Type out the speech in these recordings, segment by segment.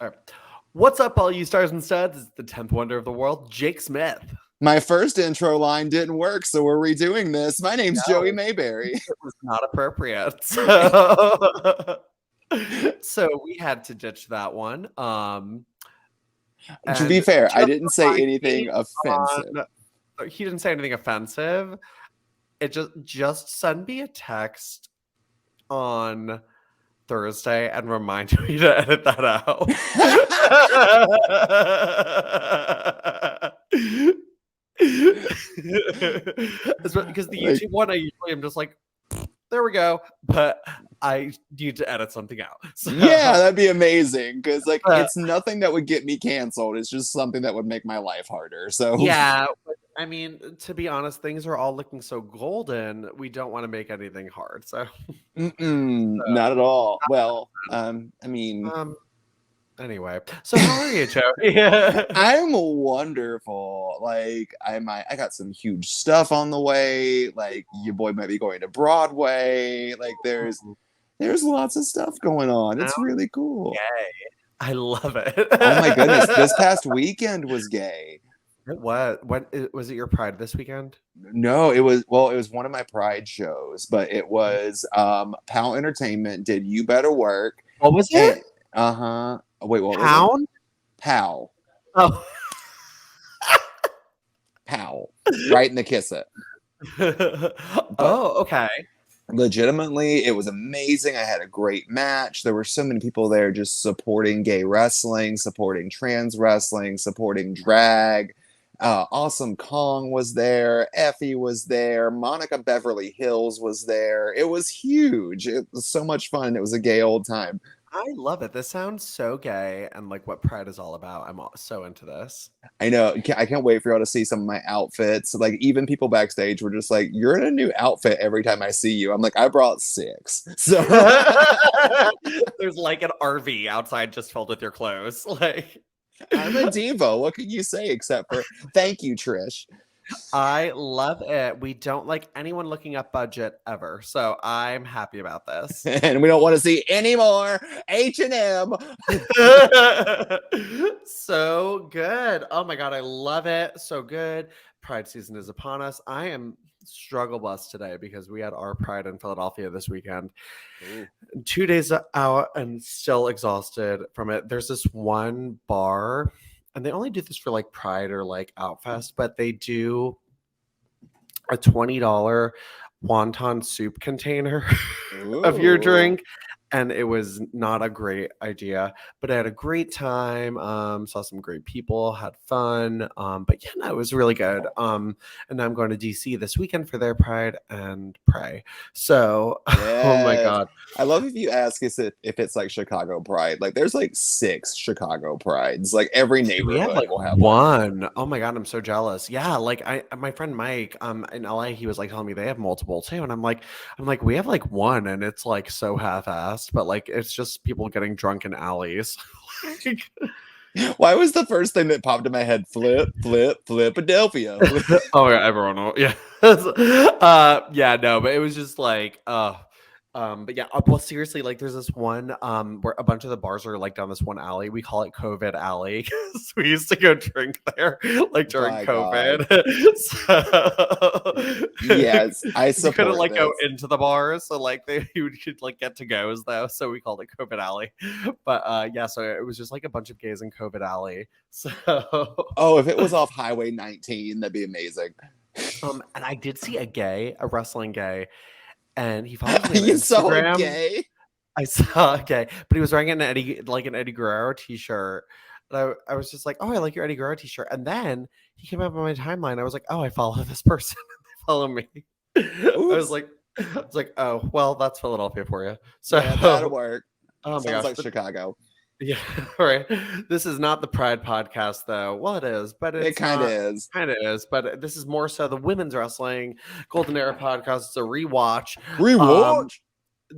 All right. What's up, all you stars and studs? It's the 10th wonder of the world, Jake Smith. My first intro line didn't work, so we're redoing this. My name's Joey No, Mayberry. it was not appropriate. So, we had to ditch that one. To be And fair, I just didn't say remind anything me offensive. he didn't say anything offensive. It just send me a text on Thursday and remind me to edit that out. Because the YouTube one, I usually am just like, there we go, but I need to edit something out. So, Yeah, that'd be amazing because it's nothing that would get me canceled. It's just something that would make my life harder. So yeah, I mean, to be honest, things are all looking so golden. We don't want to make anything hard. So, not at all. Well, anyway, so how are you, Joe? Yeah. I'm wonderful. I got some huge stuff on the way. Like, your boy might be going to Broadway. Like, there's lots of stuff going on. It's really cool. Gay. I love it. Oh my goodness, this past weekend was gay. What? When was it? Your Pride this weekend? No, it was one of my Pride shows, but it was Pal Entertainment did You Better Work. What was it? Wait, what Pound? was it? Pal. Oh. Pal. Right in the kiss it. Oh, okay. Legitimately, it was amazing. I had a great match. There were so many people there just supporting gay wrestling, supporting trans wrestling, supporting drag. Awesome Kong was there. Effie was there. Monica Beverly Hills was there. It was huge. It was so much fun. It was a gay old time. I love it. This sounds so gay and like what Pride is all about. I'm so into this. I know. I can't wait for y'all to see some of my outfits. Like, even people backstage were just like, "You're in a new outfit every time I see you." I'm like, I brought 6. So there's like an RV outside just filled with your clothes. Like, I'm a diva. What can you say except for thank you, Trish? I love it. We don't like anyone looking up budget ever, so I'm happy about this. And we don't want to see any more H&M. So good. Oh my god, I love it. So good. Pride season is upon us. I am struggle bus today because we had our Pride in Philadelphia this weekend. Ooh. 2 days out and still exhausted from it. There's this one bar, and they only do this for like Pride or like Outfest, but they do a $20 wonton soup container of your drink. And it was not a great idea, but I had a great time. Saw some great people, had fun. But yeah, no, it was really good. And I'm going to DC this weekend for their Pride and Pray. So, yes. Oh my god, I love if you ask us if it's like Chicago Pride. Like, there's like 6 Chicago Prides. Like, every neighborhood will have one. Oh my god, I'm so jealous. Yeah, like my friend Mike, in LA, he was like telling me they have multiple too, and I'm like, we have like one, and it's like so half-assed. But like, it's just people getting drunk in alleys. Why was the first thing that popped in my head Philadelphia? Oh yeah, everyone will. Yeah. Yeah, no, but it was just like but yeah, well, seriously, like there's this one where a bunch of the bars are like down this one alley. We call it COVID Alley because we used to go drink there like during COVID. So yes, I support. You couldn't like go into the bars, so like you could like get to goes though. So we called it COVID Alley. But yeah, so it was just like a bunch of gays in COVID Alley. So if it was off Highway 19, that'd be amazing. And I did see a wrestling gay. And he follows me on you Instagram. Saw a gay? I saw a gay, but he was wearing an Eddie Guerrero t-shirt. And I was just like, oh, I like your Eddie Guerrero t-shirt. And then he came up on my timeline. I was like, oh, I follow this person. They follow me. I was like, oh, well, that's Philadelphia for you. So yeah, that'll work. Oh my gosh, like Chicago. Yeah, right. This is not the Pride podcast, though. Well, it is, but it kind of is. Kind of is, but this is more so the women's wrestling Golden Era podcast. It's a rewatch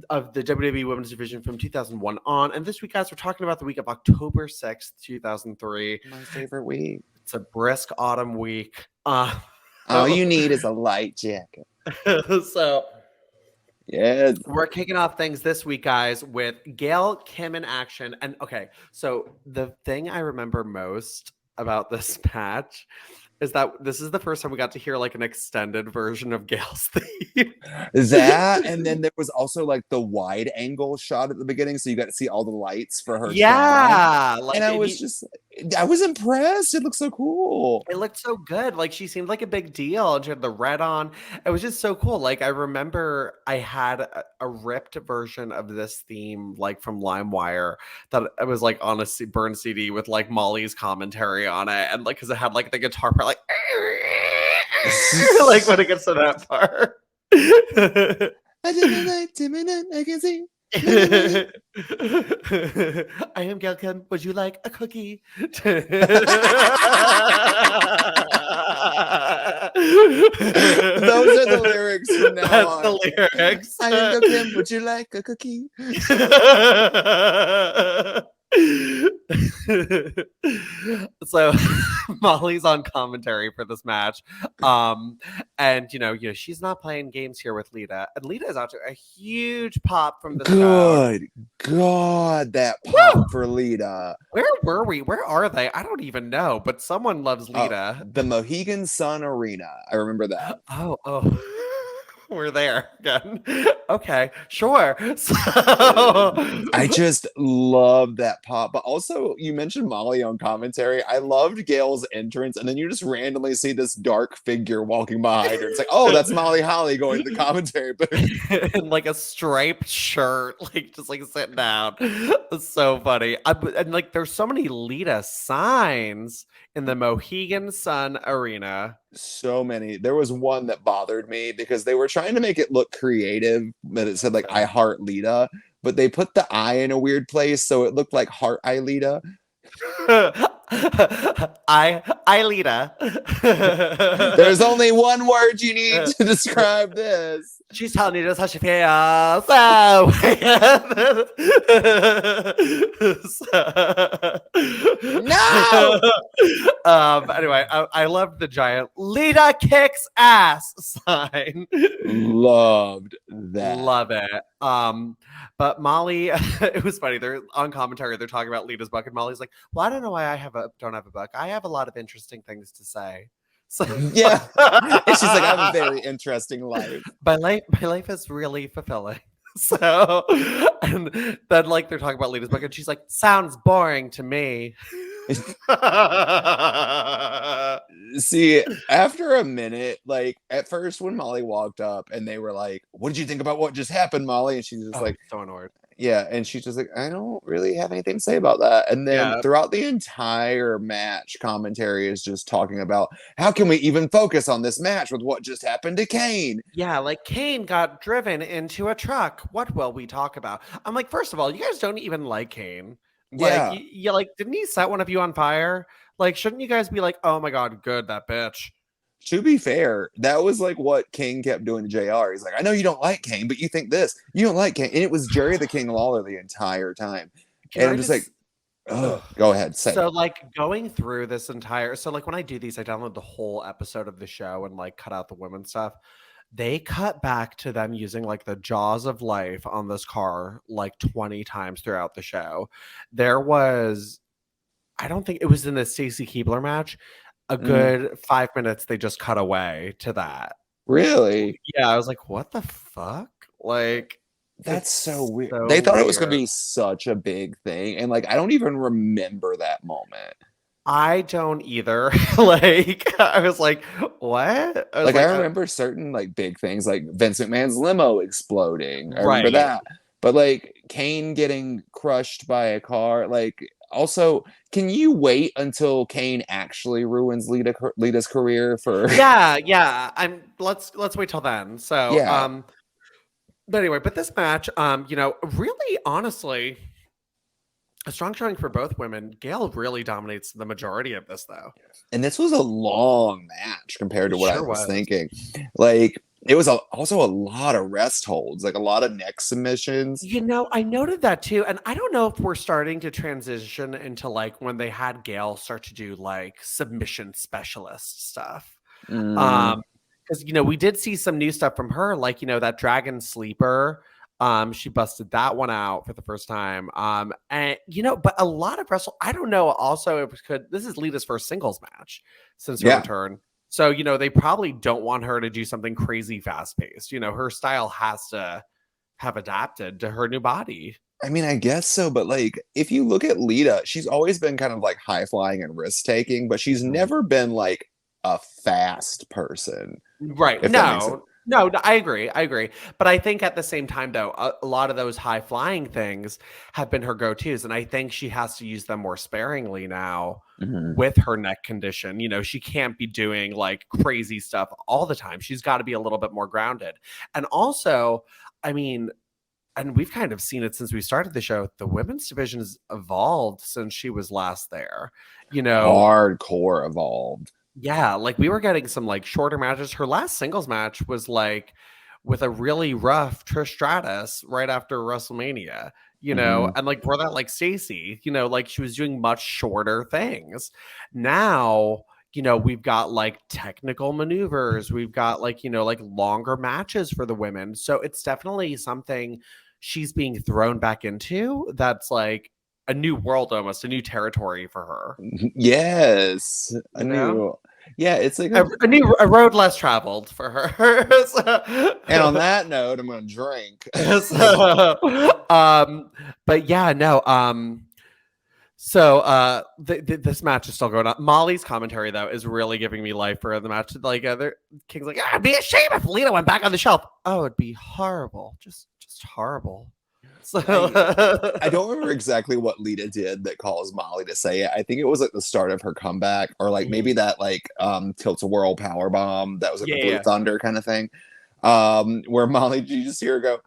of the WWE Women's Division from 2001 on. And this week, guys, we're talking about the week of October 6th, 2003. My favorite week. It's a brisk autumn week. All you need is a light jacket. So Yes. We're kicking off things this week, guys, with Gail Kim in action. And okay, so the thing I remember most about this match is that this is the first time we got to hear like an extended version of Gail's theme. That, and then there was also like the wide angle shot at the beginning, so you got to see all the lights for her song. Yeah, like, And I was impressed. It looked so cool. It looked so good. Like, she seemed like a big deal. And she had the red on. It was just so cool. Like, I remember I had a ripped version of this theme, like from LimeWire, that it was like on a burn CD with like Molly's commentary on it, and like because it had like the guitar part, like like when it gets to that part. I didn't like Timon, I can see. I am Gail Kim. Would you like a cookie? Those are the lyrics from now That's on. the lyrics. I am Gail Kim. Would you like a cookie? So Molly's on commentary for this match, and you know she's not playing games here with Lita, and Lita is after a huge pop from the Good God, that pop for Lita. Where were we? Where are they? I don't even know, but someone loves Lita. The Mohegan Sun Arena. I remember that. Oh. We're there again. Okay, sure. So I just love that pop. But also, you mentioned Molly on commentary. I loved Gail's entrance, and then you just randomly see this dark figure walking behind her. It's like, oh, that's Molly Holly going to the commentary booth. in like a striped shirt, like just like sitting down. It's so funny. And like there's so many Lita signs in the Mohegan Sun Arena. So many. There was one that bothered me because they were trying to make it look creative, but it said like I heart Lita, but they put the I in a weird place, so it looked like heart I Lita. I Lita. There's only one word you need to describe this. She's telling you just how she feels. So, no. Anyway, I loved the giant Lita kicks ass sign. Loved that. Love it. But Molly, it was funny. They're on commentary. They're talking about Lita's book, and Molly's like, "Well, I don't know why I don't have a book. I have a lot of interesting things to say." So yeah, and she's like, "I have a very interesting life. My life is really fulfilling." So, and then like they're talking about Lita's book, and she's like, "Sounds boring to me." See, after a minute, like at first when Molly walked up and they were like, "What did you think about what just happened, Molly?" And she's just like, so annoyed. Yeah, and she's just like, I don't really have anything to say about that. And then throughout the entire match, commentary is just talking about how can we even focus on this match with what just happened to Kane? Yeah, like Kane got driven into a truck. What will we talk about? I'm like, first of all, you guys don't even like Kane. Yeah. Like, you like, didn't he set one of you on fire? Like, shouldn't you guys be like, oh my God, good, that bitch? To be fair, that was like what King kept doing to JR. He's like, I know you don't like Kane, but you think this. You don't like Kane. And it was Jerry the King Lawler the entire time. And I'm just like, oh, go ahead. Say so, like, going through this entire... So, like, when I do these, I download the whole episode of the show and, like, cut out the women stuff. They cut back to them using, like, the jaws of life on this car, like, 20 times throughout the show. There was... I don't think it was in the Stacy Keibler match. A good 5 minutes, they just cut away to that. Really? Yeah, I was like, what the fuck? Like, that's so weird. They thought it was going to be such a big thing. And, like, I don't even remember that moment. I don't either. Like, I was like, what? I remember certain, like, big things, like Vince McMahon's limo exploding. I remember that. But, like, Kane getting crushed by a car, like... Also, can you wait until Kane actually ruins Lita's career for? Yeah. Let's wait till then. So, yeah. But anyway, this match, really, honestly, a strong showing for both women. Gail really dominates the majority of this, though. And this was a long match compared to what I was thinking. Like. It was also a lot of rest holds, like a lot of neck submissions. I noted that too. And I don't know if we're starting to transition into like when they had Gail start to do like submission specialist stuff. because we did see some new stuff from her, like that Dragon Sleeper. She busted that one out for the first time. And but a lot of I don't know. Also, this is Lita's first singles match since her return. So, they probably don't want her to do something crazy fast paced. Her style has to have adapted to her new body. I mean, I guess so, but like if you look at Lita, she's always been kind of like high flying and risk taking, but she's never been like a fast person. Right. No, I agree. But I think at the same time, though, a lot of those high flying things have been her go-tos. And I think she has to use them more sparingly now with her neck condition. She can't be doing like crazy stuff all the time. She's got to be a little bit more grounded. And also, I mean, and we've kind of seen it since we started the show, the women's division has evolved since she was last there. Hardcore evolved. Yeah, like we were getting some like shorter matches. Her last singles match was like with a really rough Trish Stratus right after WrestleMania, and like before that, like Stacy, like she was doing much shorter things. Now, we've got like technical maneuvers. We've got like, like longer matches for the women. So it's definitely something she's being thrown back into that's like a new world, almost a new territory for her. Yes. It's like a road less traveled for her. And on that note, I'm gonna drink. But yeah, no. So this match is still going on. Molly's commentary though is really giving me life for the match. Like King's like, it'd be a shame if Lita went back on the shelf. Oh, it'd be horrible, just horrible. So I don't remember exactly what Lita did that caused Molly to say it. I think it was like the start of her comeback, or like maybe that like tilt-a-whirl power bomb that was like a Blue Thunder kind of thing. Where Molly, you just hear her go,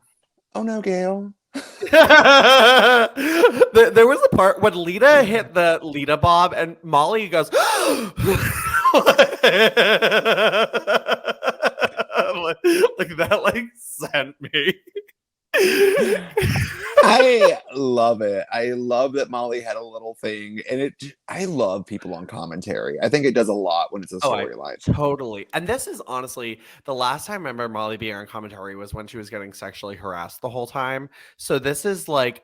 "Oh no, Gail." There was a part when Lita hit the Lita Bob and Molly goes like that like sent me. I love it. I love that Molly had a little thing, and I love people on commentary. I think it does a lot when it's a storyline. Totally. And this is honestly the last time I remember Molly being on commentary was when she was getting sexually harassed the whole time. So this is like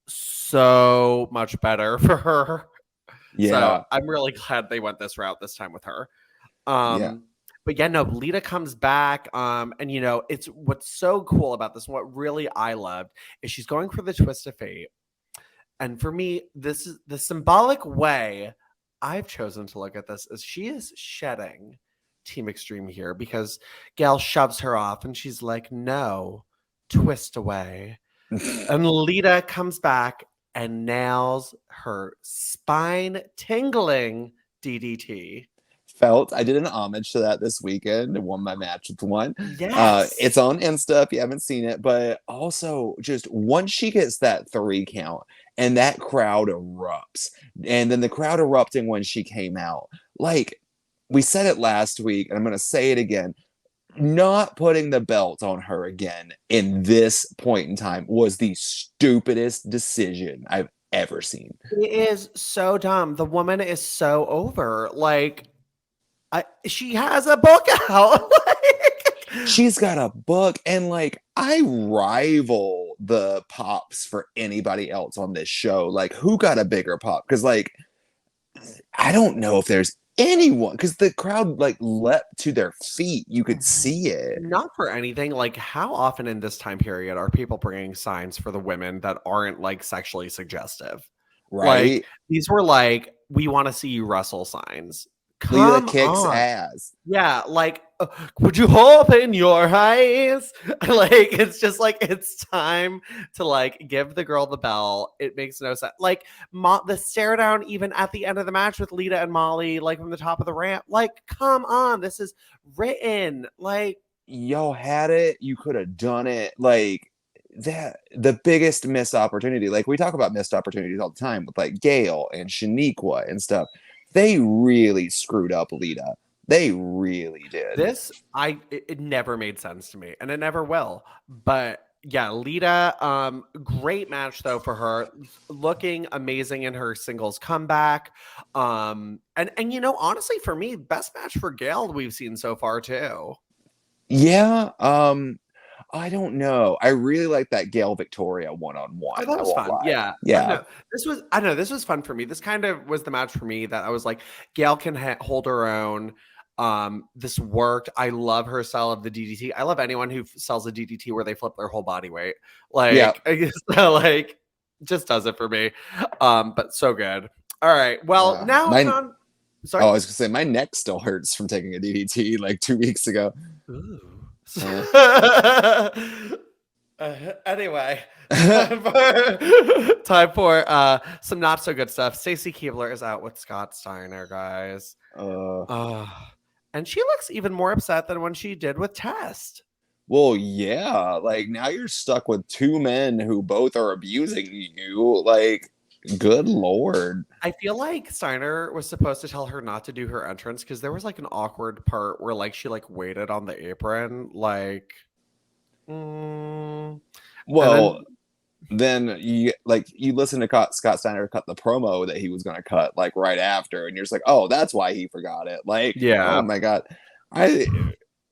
so much better for her. Yeah. So I'm really glad they went this route this time with her. But yeah, no, Lita comes back. And it's what's so cool about this, what really I loved is she's going for the twist of fate. And for me, this is the symbolic way I've chosen to look at this is she is shedding Team Extreme here because Gail shoves her off and she's like, no, twist away. And Lita comes back and nails her spine tingling DDT. I did an homage to that this weekend and won my match with one. Yes. It's on Insta if you haven't seen it, but also just once she gets that 3 count and that crowd erupts, and then the crowd erupting when she came out, like we said it last week, and I'm going to say it again, not putting the belt on her again in this point in time was the stupidest decision I've ever seen. It is so dumb. The woman is so over. Like, she has a book out. She's got a book, and like I rival the pops for anybody else on this show. Like, who got a bigger pop? Because like I don't know if there's anyone, because the crowd like leapt to their feet. You could see it. Not for anything. Like, how often in this time period are people bringing signs for the women that aren't like sexually suggestive? Right. Like, these were like, we want to see you wrestle signs. Lita kicks ass. Yeah, like, would you open your eyes? Like, it's just like, it's time to like give the girl the bell. It makes no sense. Like, the stare down even at the end of the match with Lita and Molly, like from the top of the ramp. Like, come on, this is written. Like, y'all had it. You could have done it. Like, that the biggest missed opportunity. Like, we talk about missed opportunities all the time with like Gail and Shaniqua and stuff. They really screwed up Lita. They really did. It never made sense to me, and it never will. But yeah, Lita, great match though for her, looking amazing in her singles comeback. And honestly, for me, best match for Gail we've seen so far too. Yeah. I don't know. I really like that Gail Victoria Oh, one-on-one. that I was won't fun. lie. Yeah. Yeah. I know this was fun for me. This kind of was the match for me that I was like, Gail can hold her own. This worked. I love her style of the DDT. I love anyone who sells a DDT where they flip their whole body weight. Yeah. Like, I guess, like, just does it for me. But so good. All right. Well, now it's Mine. on. Oh, Sorry. I was gonna say my neck still hurts from taking a DDT like 2 weeks ago. Ooh. Uh, Anyway, time for some not so good stuff. Stacy Keibler is out with Scott Steiner, guys. uh, Uh, and she looks even more upset than when she did with Test. well, yeah. Like now you're stuck with two men who both are abusing you. Like, good lord. I feel like Steiner was supposed to tell her not to do her entrance because there was like an awkward part where like she like waited on the apron, like, and Well, then then you listen to Scott Steiner cut the promo that he was going to cut like right after, and you're just like, oh, that's why he forgot it. Like, oh yeah. my god, I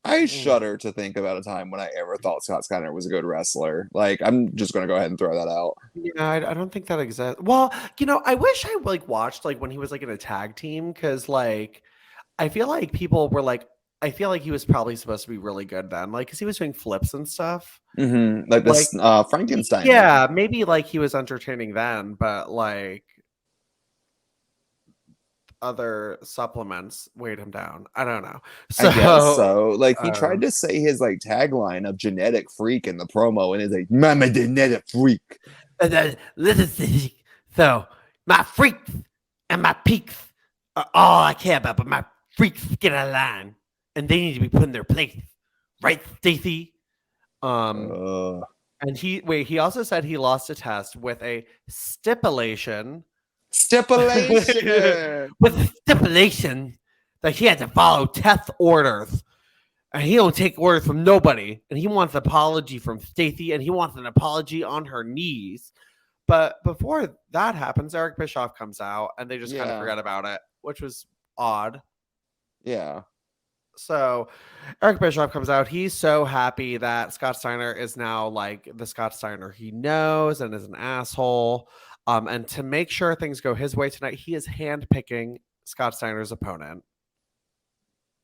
I shudder to think about a time when I ever thought Scott Steiner was a good wrestler. Like, I'm just going to go ahead and throw that out. Yeah, I don't think that exists. Well, I wish I like watched like when he was like in a tag team because like I feel like people were like, I feel like he was probably supposed to be really good then, like because he was doing flips and stuff. Like Like, this Frankensteiner. yeah, maybe like he was entertaining then, but like other supplements weighed him down. I don't know. I guess So, so. Like he tried um, to say his like tagline of genetic freak in the promo, and it's like, "Mama genetic freak." and then listen, so my freaks and my peaks are all I care about, but my freaks get out of line, and they need to be put in their place, right, Stacy? Um, Uh, and he also said he lost a test with a stipulation, Stipulation. with a stipulation that he had to follow test orders, and he don't take orders from nobody, and he wants an apology from Stacy, and he wants an apology on her knees. But before that happens, Eric Bischoff comes out and they just kind of Yeah. forget about it, which was odd. Yeah. So Eric Bischoff comes out. He's so happy that Scott Steiner is now like the Scott Steiner he knows and is an asshole. And to make sure things go his way tonight, he is handpicking Scott Steiner's opponent,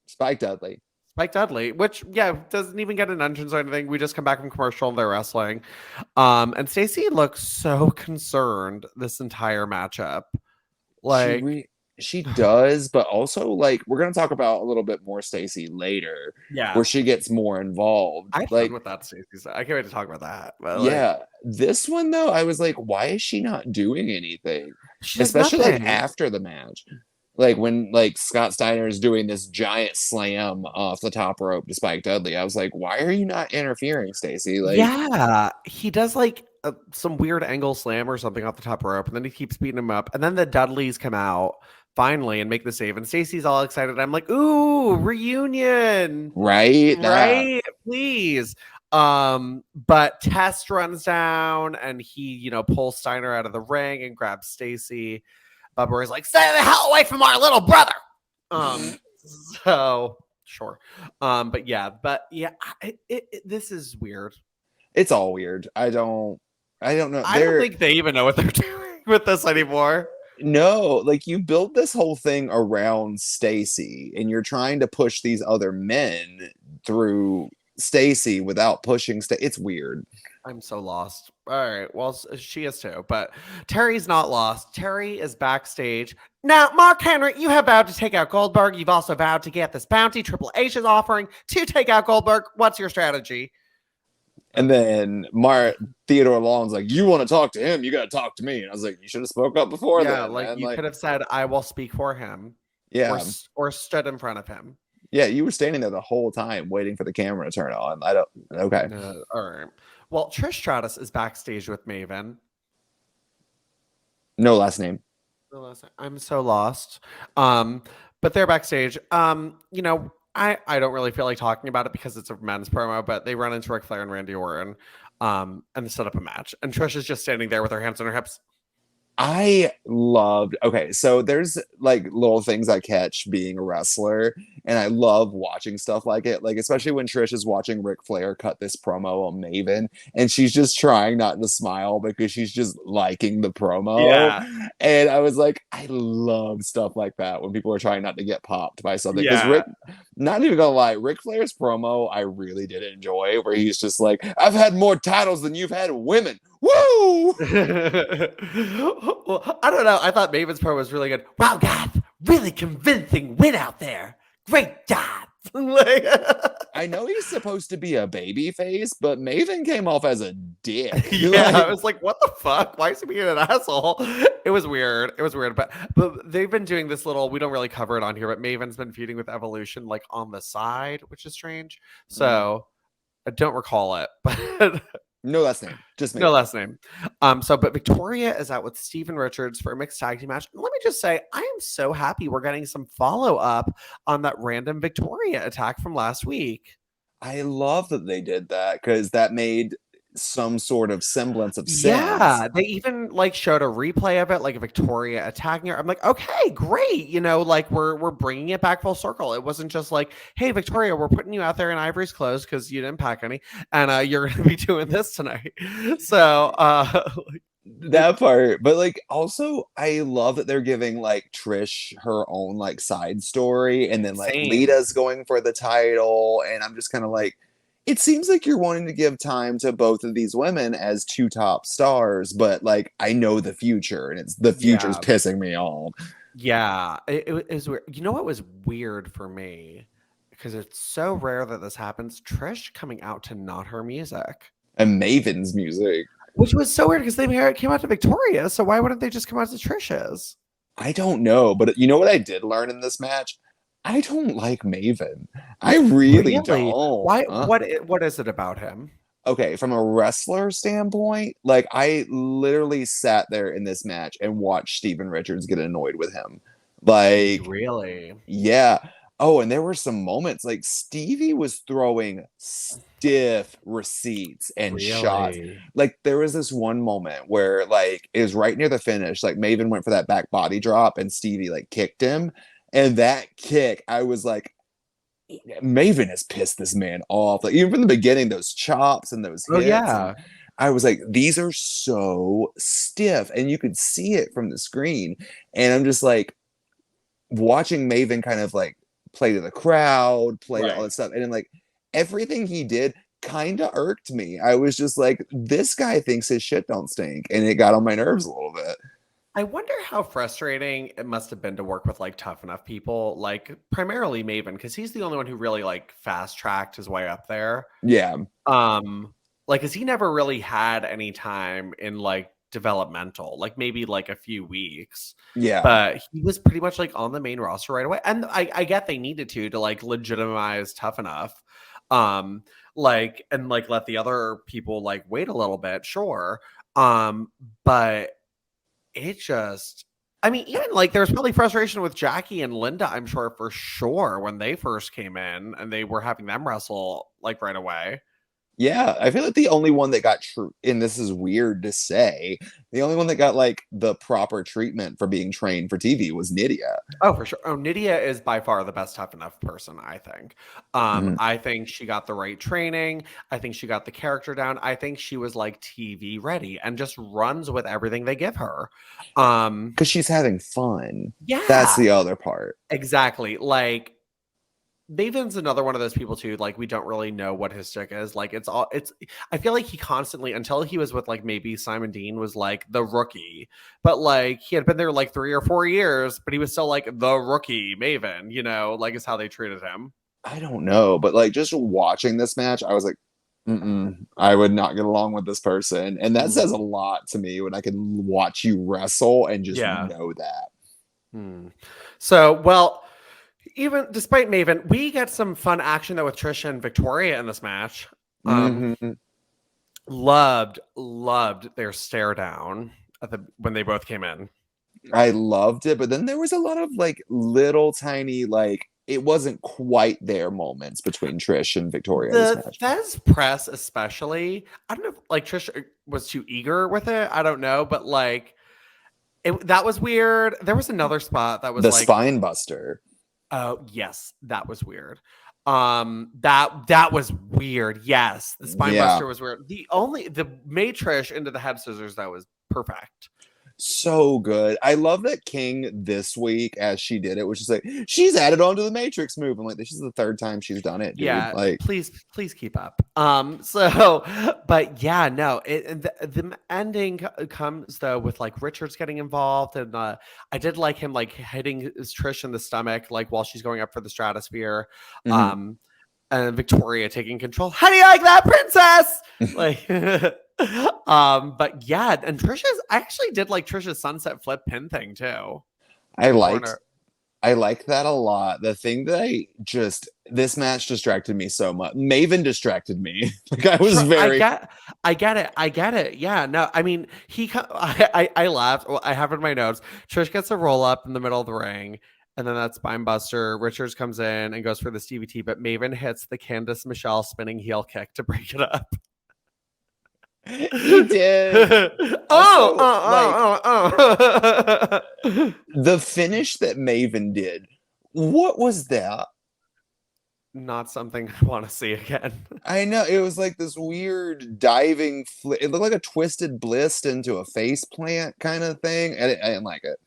Spike Dudley. Spike Dudley, which doesn't even get an entrance or anything. We just come back from commercial and they're wrestling. And Stacy looks so concerned this entire matchup. Like, She does, but also like we're gonna talk about a little bit more Stacy later, yeah, where she gets more involved. I had Like, fun with that Stacy. I can't wait to talk about that. But like, yeah, this one though, I was like, why is she not doing anything? she does Especially like nothing. after the match. Like when like Scott Steiner is doing this giant slam off the top rope to Spike Dudley. I was like, why are you not interfering, Stacy? Like, Yeah, he does like some weird angle slam or something off the top rope, and then he keeps beating him up. And then the Dudleys come out finally and make the save, and Stacy's all excited. I'm like, ooh, reunion, right? right? Please. But Test runs down and he, pulls Steiner out of the ring and grabs Stacy. Bubba is like, stay the hell away from our little brother. So sure. But yeah, this is weird. It's all weird. I don't know. I don't think they even know what they're doing with this anymore. No, like you built this whole thing around Stacy and you're trying to push these other men through Stacy without pushing it's weird. I'm so lost. All right. Well, she is too, but Terry's not lost. Terry is backstage. Now, Mark Henry, you have vowed to take out Goldberg. You've also vowed to get this bounty Triple H is offering to take out Goldberg. What's your strategy? And then Theodore Long's like, you want to talk to him? You got to talk to me. And I was like, you should have spoke up before Yeah, then. like you could have said, I will speak for him. Yeah. Or stood in front of him. Yeah, you were standing there the whole time waiting for the camera to turn on. Okay. All right. Well, Trish Stratus is backstage with Maven. No last name. I'm so lost. But they're backstage. I don't really feel like talking about it because it's a men's promo, but they run into Ric Flair and Randy Orton and they set up a match. And Trish is just standing there with her hands on her hips. Okay, so there's like little things I catch being a wrestler And I love watching stuff like it. Like, especially when Trish is watching Ric Flair cut this promo on Maven, and she's just trying not to smile because she's just liking the promo. Yeah. And I was like, I love stuff like that when people are trying not to get popped by something. Because Yeah. not even gonna lie, Ric Flair's promo I really did enjoy, where he's just like, I've had more titles than you've had women. Woo! Well, I don't know. I thought Maven's promo was really good. Wow, guys, really convincing win out there. Great job. Like, I know he's supposed to be a baby face, but Maven came off as a dick. yeah, Like, I was like, what the fuck? Why is he being an asshole? It was weird. It was weird. But they've been doing this little, we don't really cover it on here, but Maven's been feuding with Evolution like on the side, which is strange. So I don't recall it, but no last name, just no Maven. last name. But Victoria is out with Steven Richards for a mixed tag team match. Let me just say, I am so happy we're getting some follow-up on that random Victoria attack from last week. I love that they did that because that made some sort of semblance of sense. Yeah, they even like showed a replay of it, like Victoria attacking her. I'm like, okay, great. You know, like we're bringing it back full circle. It wasn't just like, hey, Victoria, we're putting you out there in Ivory's clothes because you didn't pack any, and you're going to be doing this tonight. So that part, but like also I love that they're giving like Trish her own like side story, and then like same. Lita's going for the title, and I'm just kind of like, it seems like you're wanting to give time to both of these women as two top stars, but like I know the future, and it's the future's pissing me off. Yeah, it was weird. You know what was weird for me? Because it's so rare that this happens. Trish coming out to not her music. And Maven's music. Which was so weird because they came out to Victoria, so why wouldn't they just come out to Trish's? I don't know, but you know what I did learn in this match? I don't like Maven. I really don't. Why? What is it about him? Okay, from a wrestler standpoint, like I literally sat there in this match and watched Steven Richards get annoyed with him. Like, really? Yeah. Oh, and there were some moments like Stevie was throwing stiff receipts and shots. Like there was this one moment where like it was right near the finish. Like Maven went for that back body drop and Stevie like kicked him. And that kick, I was like, Maven has pissed this man off. Like even from the beginning, those chops and those hits. Yeah. I was like, these are so stiff. And you could see it from the screen. And I'm just like watching Maven kind of like play to the crowd, play to all this stuff. And then like everything he did kind of irked me. I was just like, this guy thinks his shit don't stink. And it got on my nerves a little bit. I wonder how frustrating it must have been to work with like tough enough people, like primarily Maven, because he's the only one who really like fast tracked his way up there. Yeah. Like, cause he never really had any time in like developmental, like maybe like a few weeks. Yeah. But he was pretty much like on the main roster right away. And I get they needed to like legitimize tough enough. Like, and like let the other people like wait a little bit, sure. But it just, I mean, even like there was probably frustration with Jackie and Linda, I'm sure for sure, when they first came in and they were having them wrestle like right away. Yeah, I feel like the only one that got true, and this is weird to say, the only one that got like the proper treatment for being trained for TV was Nydia. Oh, for sure. Oh, Nydia is by far the best tough enough person, I think. I think she got the right training. I think she got the character down. I think she was like TV ready and just runs with everything they give her. Because she's having fun. Yeah. That's the other part. Exactly. Like, Maven's another one of those people too. Like we don't really know what his stick is. Like I feel like he constantly, until he was with like maybe Simon Dean, was like the rookie, but like he had been there like 3 or 4 years, but he was still like the rookie Maven, you know, like is how they treated him. I don't know, but like just watching this match, I was like, I would not get along with this person. And that says a lot to me when I can watch you wrestle and just know that. So, well, even despite Maven, we get some fun action though with Trish and Victoria in this match. Loved their stare down when they both came in. I loved it, but then there was a lot of like little tiny like it wasn't quite there moments between Trish and Victoria. The Fez press, especially, I don't know if like Trish was too eager with it. I don't know, but like that was weird. There was another spot that was the like spine buster. Oh, yes, that was weird. That was weird. Yes, the spine buster was weird. The Matrish into the head scissors, that was perfect. So good. I love that King this week, as she did it, was just like, she's added on to the Matrix move. I'm like, this is the third time she's done it, dude. Yeah, Like, please keep up. But yeah, no, the ending comes though with like Richards getting involved, and I did like him like hitting Trish in the stomach like while she's going up for the stratosphere. mm-hmm. And Victoria taking control. How do you like that, princess? Like, but yeah, and I actually did like Trisha's sunset flip pin thing too. I liked that a lot. The thing that this match distracted me so much. Maven distracted me. Like I was I get it. Yeah, no, I mean, I laughed. Well, I have it in my notes. Trish gets a roll up in the middle of the ring. And then that spine buster. Richards comes in and goes for the Stevie T, but Maven hits the Candice Michelle spinning heel kick to break it up. He did. The finish that Maven did. What was that? Not something I want to see again. I know. It was like this weird diving flip. It looked like a twisted bliss into a face plant kind of thing. I didn't like it.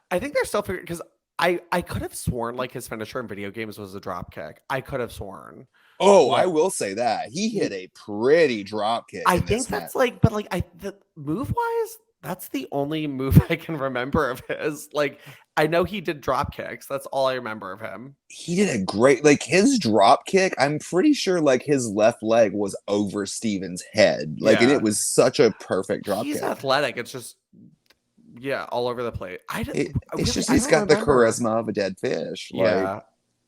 I think they're still figuring, because I could have sworn like his finisher in video games was a drop kick. I could have sworn. Oh, I will say that he hit a pretty drop kick. I think that's like, but like the move wise, that's the only move I can remember of his. Like, I know he did drop kicks. That's all I remember of him. He did a great, like his drop kick. I'm pretty sure like his left leg was over Steven's head. Like, and it was such a perfect drop kick. He's athletic. It's just, yeah, all over the place. He's got the charisma of a dead fish. Yeah.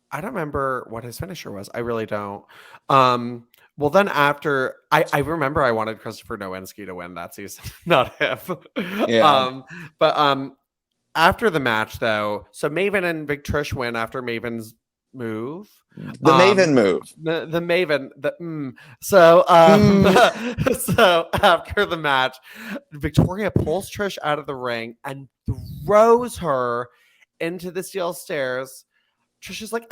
I don't remember what his finisher was. I really don't. Well, then after, I remember I wanted Christopher Nowinski to win that season, not him. Yeah. But after the match, though, so Maven and Big Trish win after Maven's move. The Maven move. The Maven. So after the match, Victoria pulls Trish out of the ring and throws her into the steel stairs. Trish is like,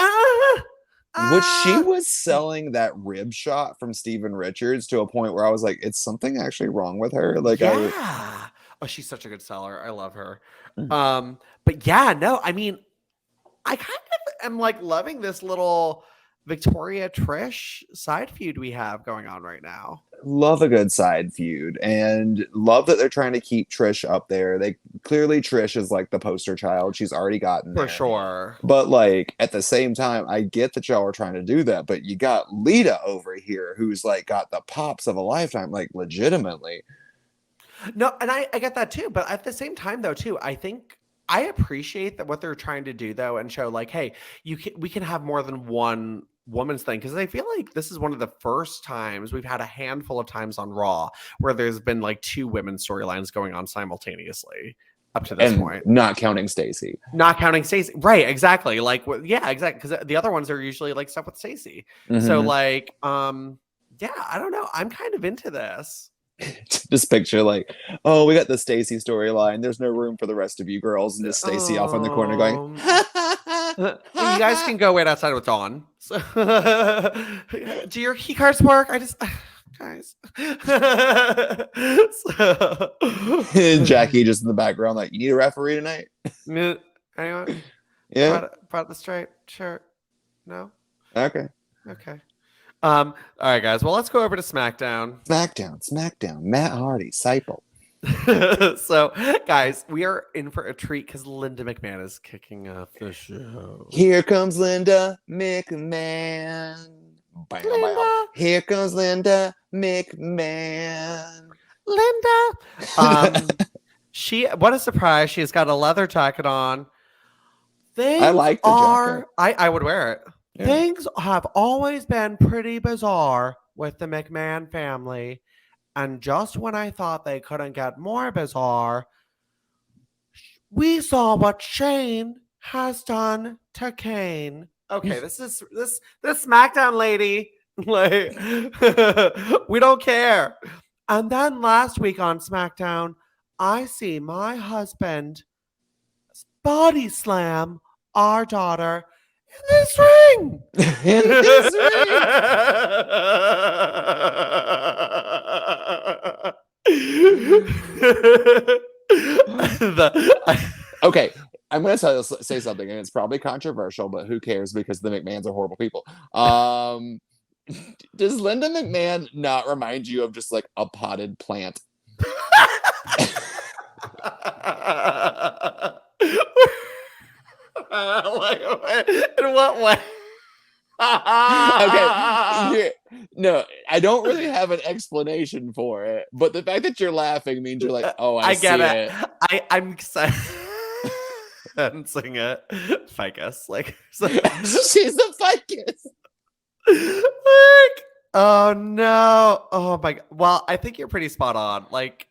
She was selling that rib shot from Steven Richards to a point where I was like, "Is something actually wrong with her?" Like, yeah. Oh, she's such a good seller. I love her. But yeah, no, I mean, I kind of am like loving this little Victoria Trish side feud we have going on right now. Love a good side feud, and love that they're trying to keep Trish up there. Trish is like the poster child. She's already gotten there. For sure. But like at the same time, I get that y'all are trying to do that, but you got Lita over here who's like got the pops of a lifetime, like legitimately. No, and I get that too, but at the same time though too, I think I appreciate that what they're trying to do though, and show like, hey, we can have more than one woman's thing, because I feel like this is one of the first times we've had a handful of times on Raw where there's been like two women's storylines going on simultaneously up to this point. Not counting Stacy. Right, exactly. Like, yeah, exactly. Because the other ones are usually like stuff with Stacy. So like, yeah, I don't know. I'm kind of into this. Just picture like, oh, we got the Stacy storyline. There's no room for the rest of you girls, and just Stacy off in the corner going, you guys can go wait outside with Dawn. So, do your key cards work? Guys. Jackie just in the background, like, you need a referee tonight? Anyone? Yeah. Brought the striped shirt? No? Okay. All right, guys. Well, let's go over to SmackDown. SmackDown. Matt Hardy, Seipel. So, guys, we are in for a treat because Linda McMahon is kicking off the show. Here comes Linda McMahon. Linda. Here comes Linda McMahon. Linda. What a surprise. She's got a leather jacket on. I like the jacket. I would wear it. Yeah. Things have always been pretty bizarre with the McMahon family. And just when I thought they couldn't get more bizarre, we saw what Shane has done to Kane. Okay, this SmackDown lady. Like, we don't care. And then last week on SmackDown, I see my husband body slam our daughter this ring. In this ring. Okay, I'm going to say something, and it's probably controversial, but who cares because the McMahons are horrible people. Does Linda McMahon not remind you of just like a potted plant? In what way? Okay, no, I don't really have an explanation for it, but the fact that you're laughing means you're like, oh, I get it. I'm excited. Sing it. Ficus. Like, so. She's the ficus. Like, oh no. Oh my god. Well, I think you're pretty spot on. Like,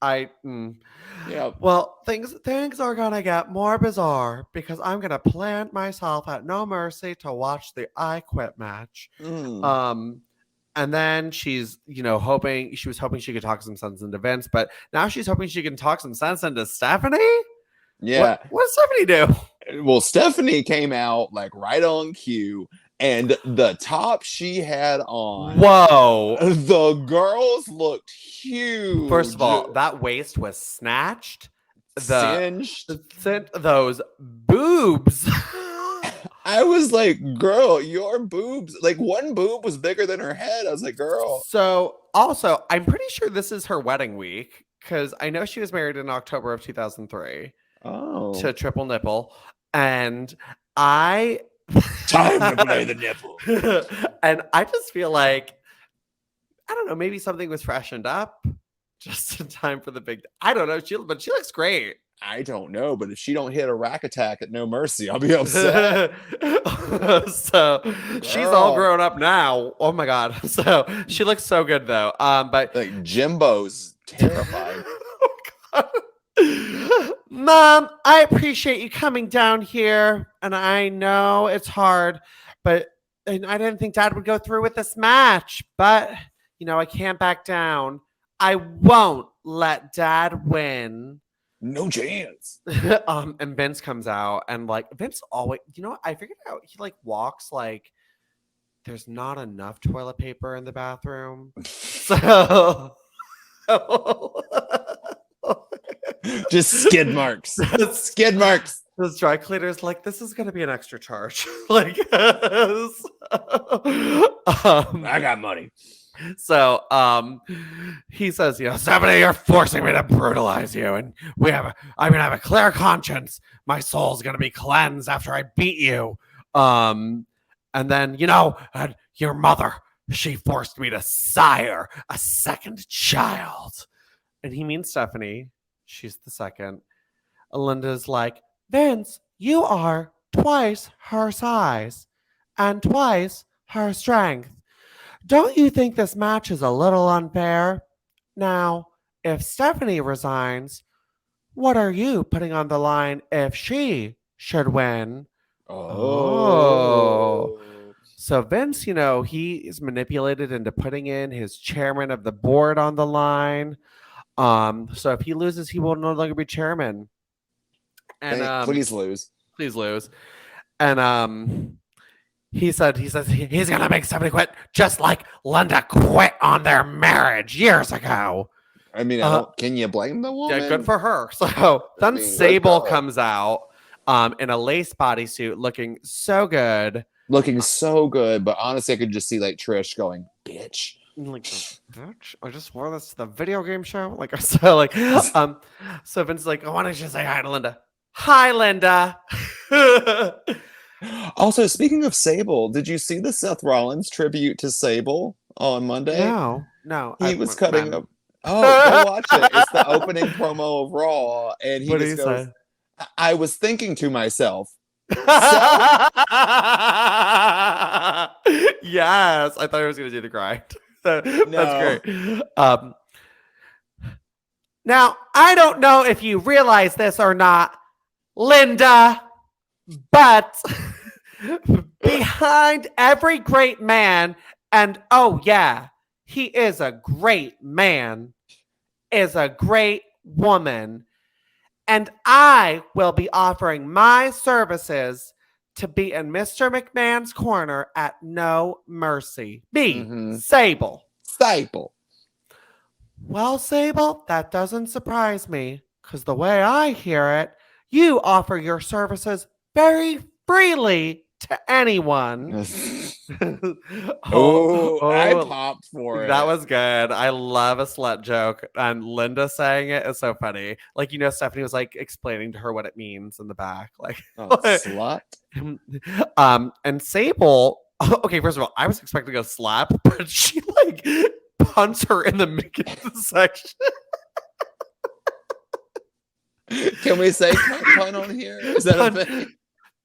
yeah. Well, things are gonna get more bizarre because I'm gonna plant myself at No Mercy to watch the I Quit match. And then she's, hoping she could talk some sense into Vince, but now she's hoping she can talk some sense into Stephanie. Yeah. What does Stephanie do? Well, Stephanie came out like right on cue, and the top she had on. Whoa. The girls looked huge. First of all, that waist was snatched. Singed. Those boobs. I was like, girl, your boobs, like one boob was bigger than her head. I was like, girl. So also, I'm pretty sure this is her wedding week because I know she was married in October of 2003. Oh. To Triple Nipple. And time to play the nipple. And I just feel like, I don't know, maybe something was freshened up just in time for the big, I don't know, but she looks great. I don't know, but if she don't hit a rack attack at No Mercy, I'll be upset. So she's all grown up now. Oh my god. So she looks so good though. But like Jimbo's terrified. Oh god. Mom, I appreciate you coming down here, and I know it's hard, and I didn't think Dad would go through with this match, but I can't back down. I won't let Dad win. No chance. And Vince comes out, and like Vince always, I figured out he like walks like there's not enough toilet paper in the bathroom, so. Just skid marks. Skid marks. This dry cleaner's like, this is going to be an extra charge. Like, I got money. So he says, Stephanie, you're forcing me to brutalize you. And I'm going to have a clear conscience. My soul's going to be cleansed after I beat you. And then, your mother, she forced me to sire a second child. And he means Stephanie. She's the second. Linda's like, Vince, you are twice her size and twice her strength. Don't you think this match is a little unfair? Now, if Stephanie resigns, what are you putting on the line if she should win? Oh. So Vince, he is manipulated into putting in his chairman of the board on the line. So if he loses, he will no longer be chairman. And please lose. And he says he's gonna make somebody quit, just like Linda quit on their marriage years ago. I mean, can you blame the woman? Yeah, good for her. So then Sable comes out in a lace bodysuit, looking so good. But honestly, I could just see like Trish going, bitch. Like, bitch, I just wore this to the video game show. Like, so Vince is like, why don't you say hi to Linda? Hi, Linda. Also, speaking of Sable, did you see the Seth Rollins tribute to Sable on Monday? No. He was cutting up. Oh, go watch it. It's the opening promo of Raw, and he just goes, I was thinking to myself. Yes, I thought I was going to do the grind. That's great. Now, I don't know if you realize this or not, Linda, but behind every great man, and oh yeah, he is a great man, is a great woman, and I will be offering my services to be in Mr. McMahon's corner at no mercy. B. Mhm. Sable. Sable. Well, Sable, that doesn't surprise me, because the way I hear it, you offer your services very freely to anyone. I popped for it. That was good. I love a slut joke. And Linda saying it is so funny. Like, Stephanie was like explaining to her what it means in the back. Like, slut. And Sable, okay, first of all, I was expecting a slap, but she like punts her in the midsection. Can we say pun on here? Is that a thing?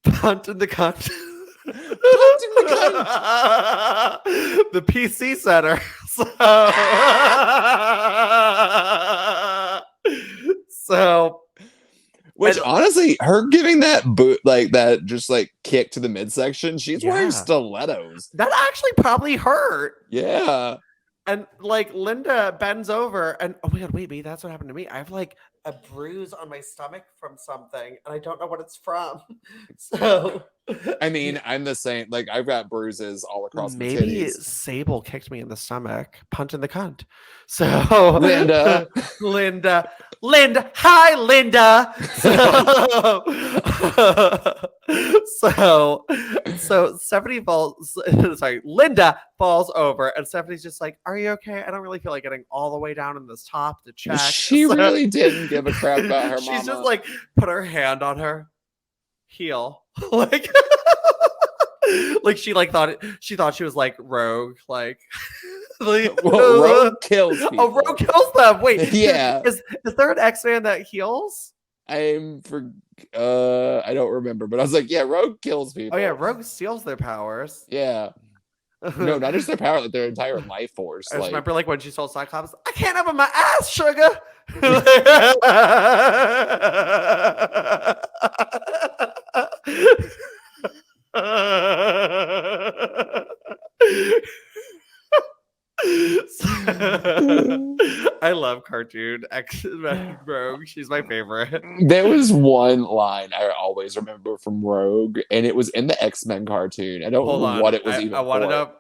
Punt in the cunt. The PC Center. So which honestly, her giving that boot like that, just like kick to the midsection, she's wearing stilettos. That actually probably hurt. Yeah. And like Linda bends over and oh my god, wait, that's what happened to me. I have like a bruise on my stomach from something and I don't know what it's from. So I mean, I'm the same. Like I've got bruises all across my titties. Maybe Sable kicked me in the stomach, punt in the cunt. So Linda, hi Linda. So Stephanie falls. Sorry, Linda falls over, and Stephanie's just like, "Are you okay? I don't really feel like getting all the way down in this top to check." She really didn't give a crap about her mama. She's just like put her hand on her heel, like. Like she thought she was like Rogue, like Rogue kills people. Oh, Rogue kills them. Wait, yeah. Is there an X-Man that heals? I don't remember, but I was like, yeah, Rogue kills people. Oh yeah, Rogue steals their powers. Yeah. No, not just their power, like their entire life force. I just remember like when she told Cyclops, I can't open my ass, sugar. I love cartoon X-Men Rogue. She's my favorite. There was one line I always remember from Rogue, and it was in the X-Men cartoon. I don't know what it was even. I want to know.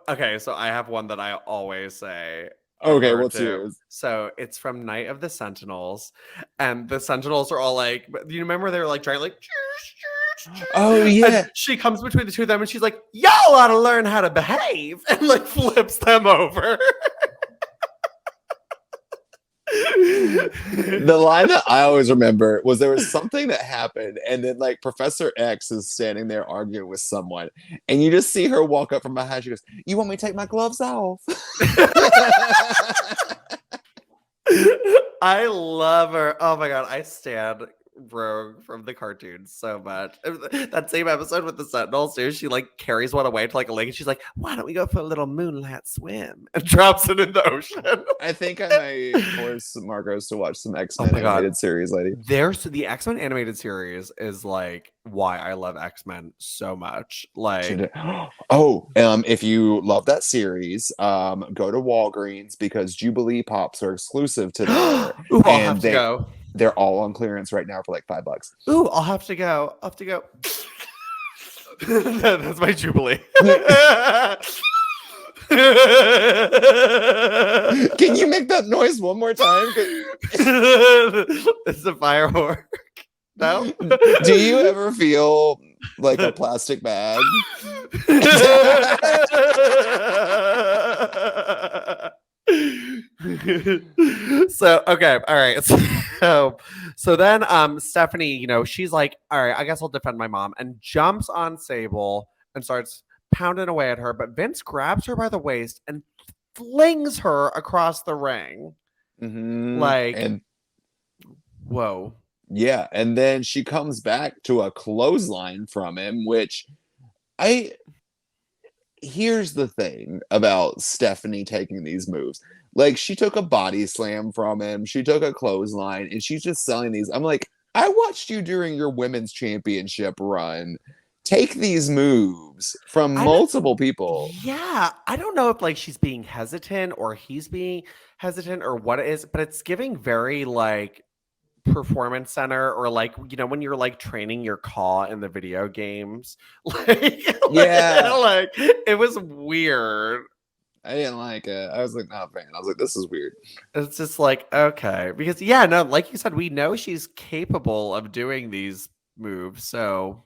Okay, so I have one that I always say. Okay, what's yours? So it's from Night of the Sentinels, and the Sentinels are all like, you remember they were like trying like. Oh yeah. And she comes between the two of them, and she's like, "Y'all ought to learn how to behave," and like flips them over. The line that I always remember was there was something that happened, and then like Professor X is standing there arguing with someone, and you just see her walk up from behind. She goes, "You want me to take my gloves off?" I love her. Oh my god, I stand Rogue from the cartoon so much. That same episode with the Sentinels too, she like carries one away to like a lake and she's like, why don't we go for a little moonlight swim, and drops it in the ocean. I think I might force Marcos to watch some X-Men animated series, lady. The X-Men animated series is like why I love X-Men so much. Like if you love that series, go to Walgreens because Jubilee Pops are exclusive to there. Ooh, I'll have to go. They're all on clearance right now for like $5. Ooh, I'll have to go. That's my Jubilee. Can you make that noise one more time? It's a firework. No? Do you ever feel like a plastic bag? So okay, all right. So then Stephanie, she's like, all right, I guess I'll defend my mom, and jumps on Sable and starts pounding away at her, but Vince grabs her by the waist and flings her across the ring. Whoa. Yeah, and then she comes back to a clothesline from him, which here's the thing about Stephanie taking these moves. Like, she took a body slam from him, she took a clothesline, and she's just selling these. I'm like, I watched you during your women's championship run take these moves from multiple people. Yeah, I don't know if like she's being hesitant or he's being hesitant or what it is, but it's giving very like performance center, or like, you know, when you're like training your call in the video games. Like, Yeah. like it was weird. I didn't like it. I was like, not a fan. I was like, this is weird. It's just like, okay, because yeah, no, like you said, we know she's capable of doing these moves, so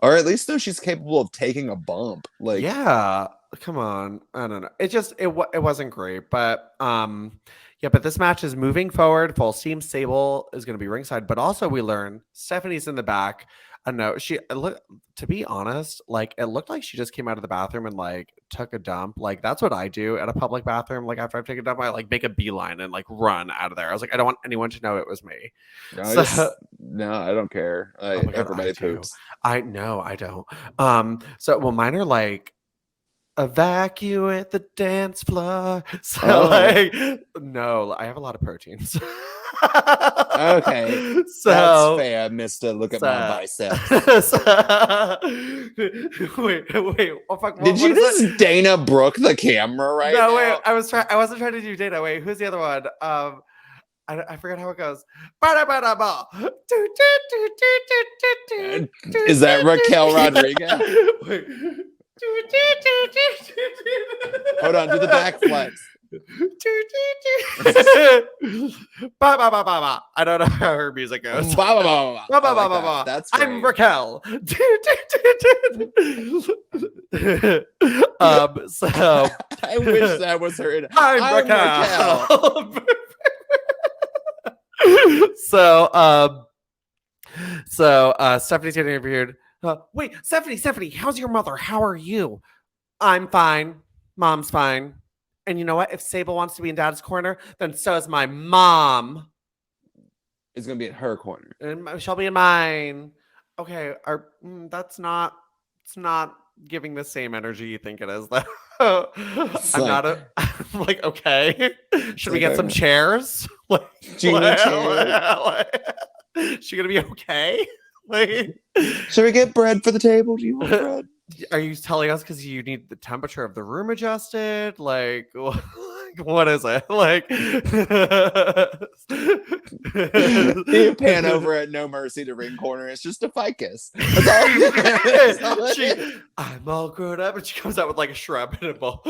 Or at least know she's capable of taking a bump. Like, yeah, come on. I don't know. It wasn't great, but yeah, but this match is moving forward full steam. Sable is going to be ringside, but also we learn Stephanie's in the back. I know to be honest, like it looked like she just came out of the bathroom and like took a dump. Like that's what I do at a public bathroom. Like after I've taken a dump, I like make a beeline and like run out of there. I was like, I don't want anyone to know it was me. no, I don't care. Oh my God, Everybody poops. I know, I don't. So well, mine are like evacuate the dance floor. So like, no, I have a lot of proteins. Okay, so that's fair, Mister. Look at my biceps. Wait. Oh, fuck, Did you just Dana Brooke the camera right now? No, wait. I wasn't trying to do Dana. Wait, who's the other one? I forgot how it goes. Is that Raquel Rodriguez? Wait. Hold on, do the back flex. I don't know how her music goes. That's I'm great. Raquel. So I wish that was her. I'm Raquel. So Stephanie's getting interviewed. Wait, Stephanie, how's your mother? How are you? I'm fine. Mom's fine. And you know what? If Sable wants to be in Dad's corner, then so is my mom. It's gonna be in her corner, and she'll be in mine. Okay, it's not giving the same energy you think it is, though. I'm like, okay. Should we get some chairs? Like, do you need chairs? She gonna be okay? Like, should we get bread for the table? Do you want bread? Are you telling us because you need the temperature of the room adjusted? Like, what is it? Like, you pan over at No Mercy to ring corner. It's just a ficus. That's all I'm all grown up, and she comes out with like a shrub and a bowl.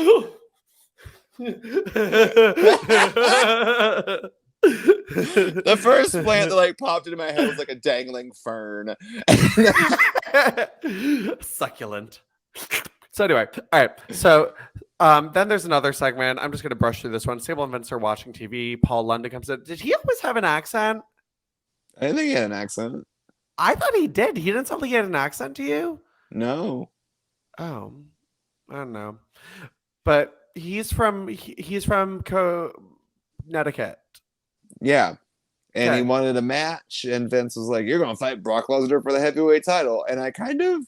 The first plant that like popped into my head was like a dangling fern. Succulent. So anyway, all right. So then there's another segment. I'm just gonna brush through this one. Sable and Vince are watching TV. Paul London comes in. Did he always have an accent? I didn't think he had an accent. I thought he did. He didn't sound like he had an accent to you? No. Oh, I don't know. But he's from Connecticut. Yeah. And Okay. he wanted a match, and Vince was like, you're going to fight Brock Lesnar for the heavyweight title. And I kind of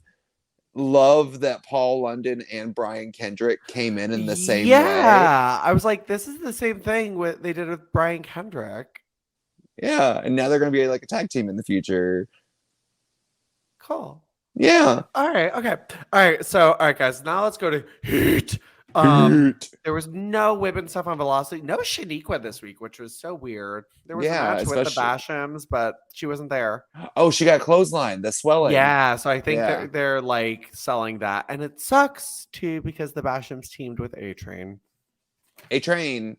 love that Paul London and Brian Kendrick came in the same way. Yeah. I was like, this is the same thing they did with Brian Kendrick. Yeah. And now they're going to be like a tag team in the future. Cool. Yeah. All right. Okay. All right. So, all right, guys. Now let's go to Heat. There was no women stuff on Velocity. No Shaniqua this week, which was so weird. There was a match with the Bashams, but she wasn't there. Oh, she got clothesline. The swelling. Yeah. So I think they're like selling that, and it sucks too because the Bashams teamed with A-Train. A-Train.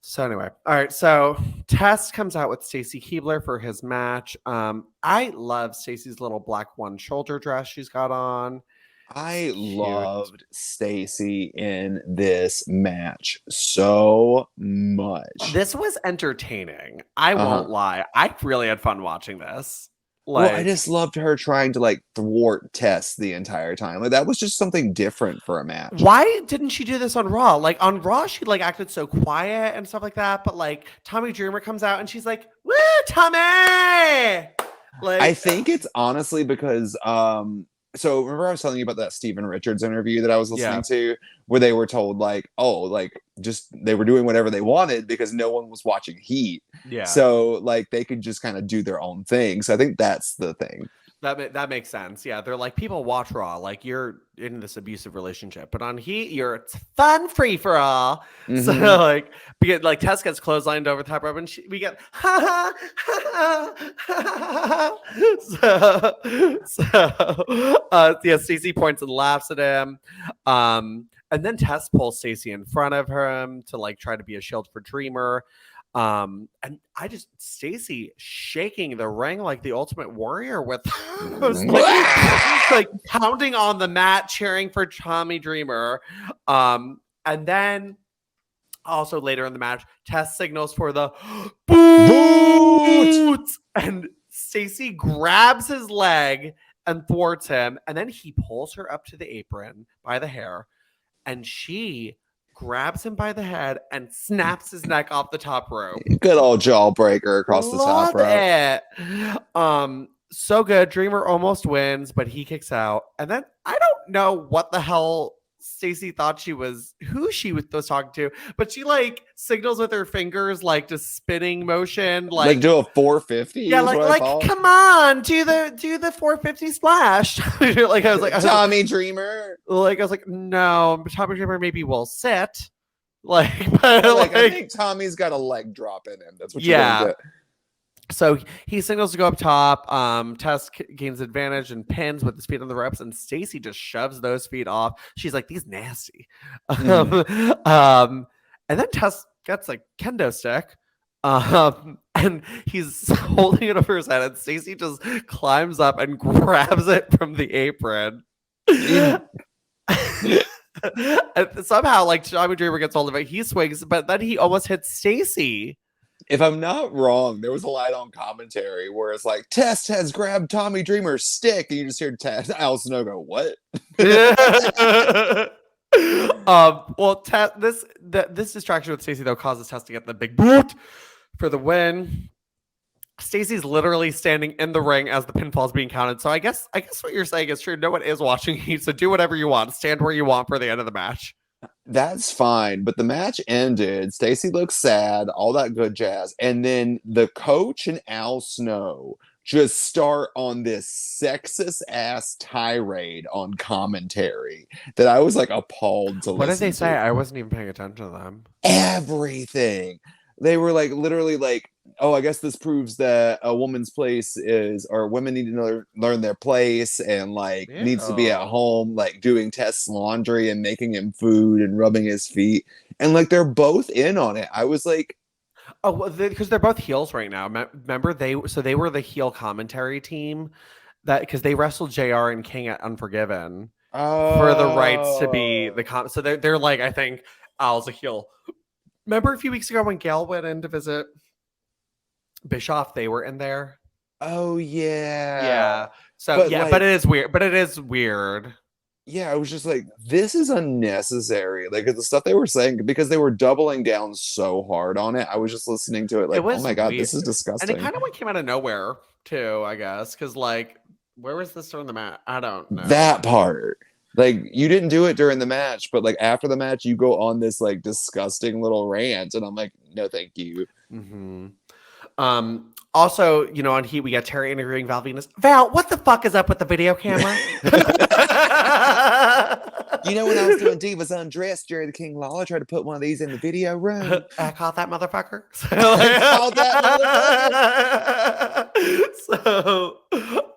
So anyway, all right. So Test comes out with Stacy Keibler for his match. I love Stacy's little black one shoulder dress she's got on. I loved Stacy in this match so much. This was entertaining. I won't lie. I really had fun watching this. Well, I just loved her trying to like thwart Tess the entire time. Like that was just something different for a match. Why didn't she do this on Raw? Like on Raw, she like acted so quiet and stuff like that. But like Tommy Dreamer comes out and she's like, "Woo, Tommy!" Like I think it's honestly because so remember I was telling you about that Steven Richards interview that I was listening to where they were told like, oh, like just they were doing whatever they wanted because no one was watching Heat. Yeah. So like they could just kind of do their own thing. So I think that's the thing. That makes sense. Yeah, they're like, people watch Raw. Like, you're in this abusive relationship, but on Heat, it's fun, free for all. So like, because like Tess gets clotheslined over the top rope, and we get ha ha. Yeah, Stacey points and laughs at him. And then Tess pulls Stacey in front of him to like try to be a shield for Dreamer. And Stacey shaking the ring like the Ultimate Warrior with like pounding on the mat, cheering for Tommy Dreamer. And then also later in the match, Tess signals for the boot, and Stacey grabs his leg and thwarts him, and then he pulls her up to the apron by the hair, and she grabs him by the head and snaps his neck off the top rope. Good old jawbreaker across the top rope. So good. Dreamer almost wins, but he kicks out. And then I don't know what the hell Stacey thought who she was talking to, but she like signals with her fingers, like to spinning motion, like do a 450. Yeah, like come on, do the 450 splash. Like I was like, Tommy Dreamer. Like I was like, no, Tommy Dreamer maybe will sit. Like, but I think Tommy's got a leg drop in him. That's what you're gonna get. So he signals to go up top. Tess gains advantage and pins with his feet on the ropes, and Stacey just shoves those feet off. She's like, "These nasty." And then Tess gets a kendo stick, and he's holding it over his head, and Stacey just climbs up and grabs it from the apron. And somehow, like Tommy Dreamer gets hold of it, he swings, but then he almost hits Stacey. If I'm not wrong, there was a line on commentary where it's like, Tess has grabbed Tommy Dreamer's stick, and you just hear Al Snow go, what? Well, this distraction with Stacey, though, causes Tess to get the big boot for the win. Stacey's literally standing in the ring as the pinfall is being counted. So I guess what you're saying is true. No one is watching you, so do whatever you want. Stand where you want for the end of the match. That's fine, but the match ended. Stacey looks sad, all that good jazz. And then the coach and Al Snow just start on this sexist ass tirade on commentary that I was like appalled to listen to. What did they say? I wasn't even paying attention to them. Everything. They were like literally like, oh, I guess this proves that a woman's place or women need to learn their place, and like needs to be at home, like doing Tess' laundry and making him food and rubbing his feet. And like, they're both in on it. I was like, oh, well, because they're both heels right now. Remember, they were the heel commentary team because they wrestled JR and King at Unforgiven for the rights to be the so they're like, I think Al's a heel. Remember a few weeks ago when Gail went in to visit Bischoff, they were in there. Oh yeah. Yeah. So but it is weird. But it is weird. Yeah, I was just like, this is unnecessary. Like the stuff they were saying, because they were doubling down so hard on it. I was just listening to it like, oh my God, this is disgusting. And it kind of came out of nowhere too, I guess. Because like, where was this during the match? I don't know. That part. Like, you didn't do it during the match, but like after the match, you go on this like disgusting little rant, and I'm like, no, thank you. Mm-hmm. Also, on Heat, we got Terry interviewing Val Venus. Val, what the fuck is up with the video camera? When I was doing Divas Undressed, Jerry the King Lawler tried to put one of these in the video room. I caught that motherfucker. So,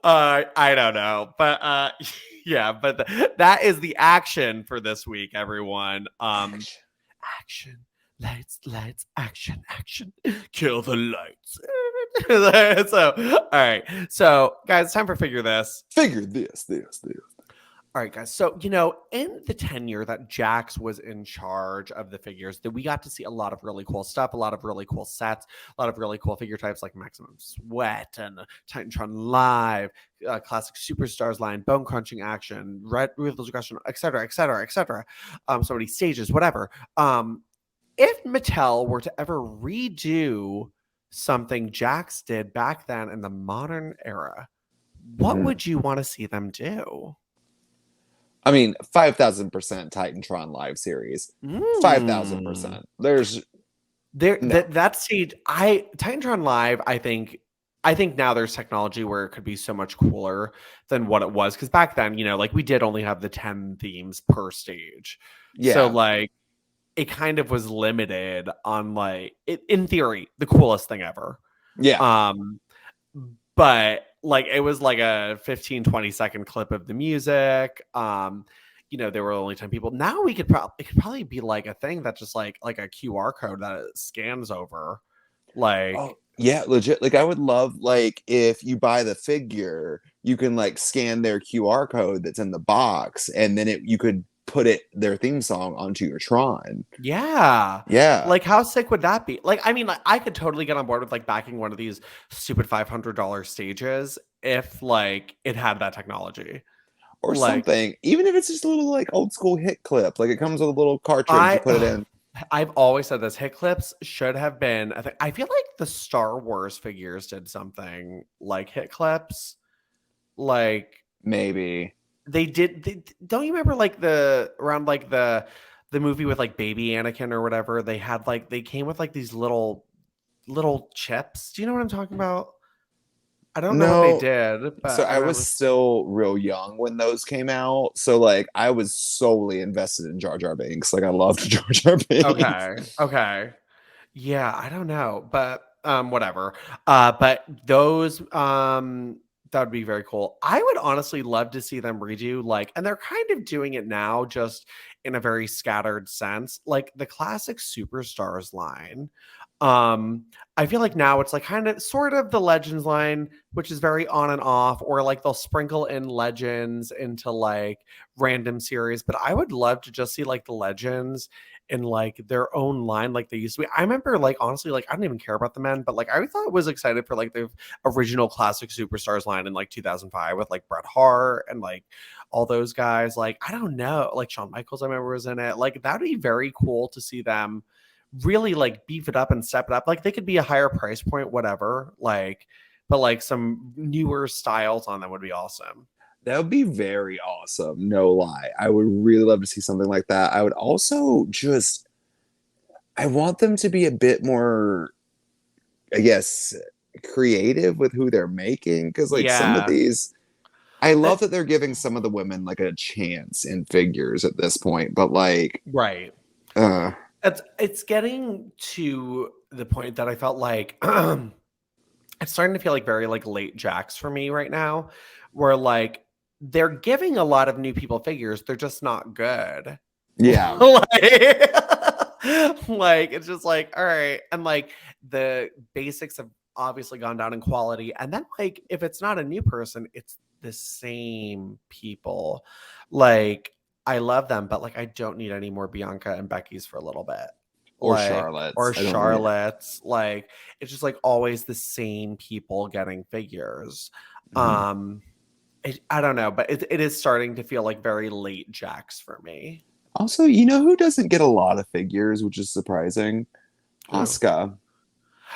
I don't know, but yeah, but that is the action for this week, everyone. Action. Lights, action, kill the lights. So, all right. So, guys, it's time for Figure This. Figure this. All right, guys. So, in the tenure that Jakks was in charge of the figures, that we got to see a lot of really cool stuff, a lot of really cool sets, a lot of really cool figure types like Maximum Sweat and Titantron Live, classic Superstars line, Bone Crunching Action, Ruthless Aggression, etc. So many stages, whatever. If Mattel were to ever redo something Jakks did back then in the modern era, what would you want to see them do? I mean, 5,000% Titantron Live series. 5,000%. That stage, Titantron Live, I think, I think now there's technology where it could be so much cooler than what it was. Because back then, like we did only have the 10 themes per stage. So Yeah. like it kind of was limited on like in theory, the coolest thing ever. Yeah. Um, but like it was like a 15-20 second clip of the music. There were only 10 people. Now it could probably be like a thing that just like a QR code that it scans over. Like, Oh, yeah, legit. Like I would love like if you buy the figure, you can like scan their QR code that's in the box, and then you could put their theme song onto your Tron. yeah. Yeah. Like how sick would that be? Like, I mean, like I could totally get on board with like backing one of these stupid $500 stages if like it had that technology. Or Like something. Even if it's just a little like old school hit clip. Like it comes with a little cartridge, you I put it in. I've always said this. Hit clips should have been. I feel like the Star Wars figures did something like hit clips. Like Maybe. they did. Don't you remember like around like the movie with like baby Anakin or whatever? They had like they came with like these little chips. Do you know what I'm talking about? I don't know what they No. did, So but I I was remember. still real young when those came out. So like I was solely invested in Jar Jar Binks. Like I loved Jar Jar Binks. Okay. Yeah, I don't know, but whatever. But those that would be very cool. I would honestly love to see them redo like, and they're kind of doing it now, just in a very scattered sense, like the classic Superstars line. I feel like now it's like kind of sort of the Legends line, which is very on and off, or like they'll sprinkle in Legends into like random series. But I would love to just see like the Legends in like their own line like they used to be. I remember like honestly, like I didn't even care about the men, but like I thought was excited for like the original classic Superstars line in like 2005 with like Bret Hart and like all those guys. Like I don't know, like Shawn Michaels I remember was in it. Like that'd be very cool to see them really like beef it up and step it up. Like they could be a higher price point, whatever. Like, but like some newer styles on them would be awesome. That would be very awesome. No lie. I would really love to see something like that. I would also just I want them to be a bit more, I guess, creative with who they're making. Cause like some of Yeah. these I love That that they're giving some of the women like a chance in figures at this point, but like right. uh It's getting to the point that I felt like it's starting to feel like very like late Jakks for me right now, where like they're giving a lot of new people figures, they're just not good. yeah. like, like it's just like all right, and like the basics have obviously gone down in quality, and then like if it's not a new person, it's the same people. Like I love them, but like I don't need any more Bianca and Becky's for a little bit. Or Like Charlotte's. or I don't need Charlotte's. Like it's just like always the same people getting figures. Mhm. Um I don't know, but it is starting to feel like very late Jakks for me. Also, you know who doesn't get a lot of figures, which is surprising? Who? Asuka.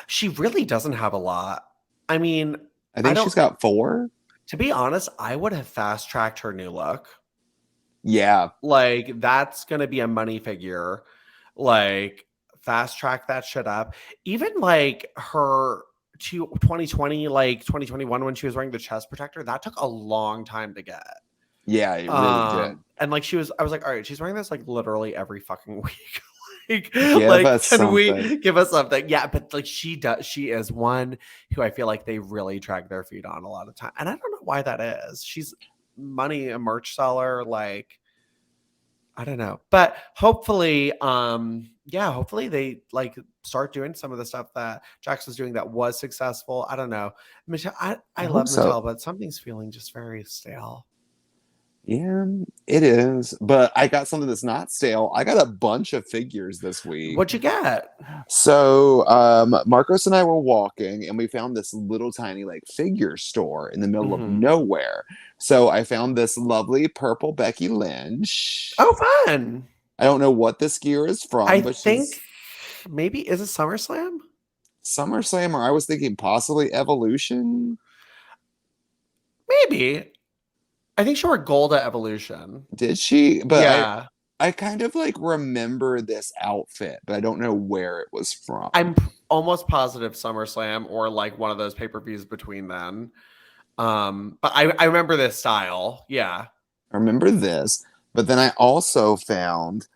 She really doesn't have a lot. I mean, I I think she's don't, got four. to be honest, I would have fast tracked her new look. Yeah. Like, that's going to be a money figure. Like, fast track that shit up. Even like her 2020, like 2021, when she was wearing the chest protector, that took a long time to get. Yeah, it really did. And like I was like, all right, she's wearing this like literally every fucking week. Give like, us can something. we give us something? Yeah, but like she is one who I feel like they really drag their feet on a lot of time. And I don't know why that is. She's money a merch seller, like I don't know. But hopefully, hopefully they like start doing some of the stuff that Jax was doing that was successful. I don't know. Mattel, I I hope love so. Mattel, but something's feeling just very stale. Yeah, it is. But I got something that's not stale. I got a bunch of figures this week. What'd you get? So Marcos and I were walking and we found this little tiny like figure store in the middle of Mm-hmm. nowhere. So I found this lovely purple Becky Lynch. Oh, fun. I don't know what this gear is I from, but think she's maybe is it SummerSlam? SummerSlam, or I was thinking possibly Evolution. Maybe. I think she wore gold at Evolution. Did she? But Yeah. I kind of like remember this outfit, but I don't know where it was from. I'm almost positive SummerSlam or like one of those pay-per-views between then. But I remember this style. Yeah. I remember this, but then I also found